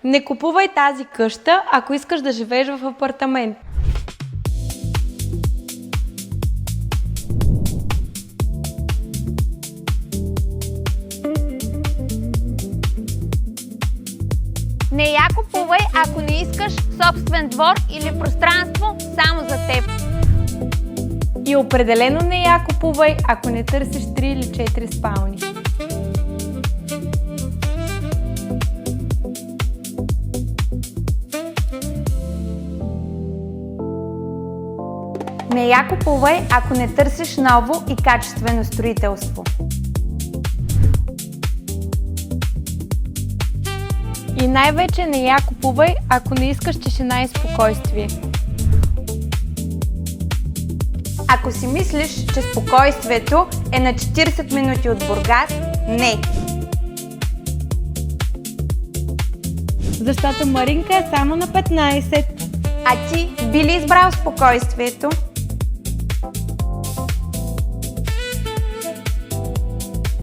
Не купувай тази къща, ако искаш да живееш в апартамент. Не я купувай, ако не искаш собствен двор или пространство само за теб. И определено не я купувай, ако не търсиш 3 или 4 спални. Не я купувай, ако не търсиш ново и качествено строителство. И най-вече не я купувай, ако не искаш тишина и спокойствие. Ако си мислиш, че спокойствието е на 40 минути от Бургас, не! Защото Маринка е само на 15. А ти би ли избрал спокойствието?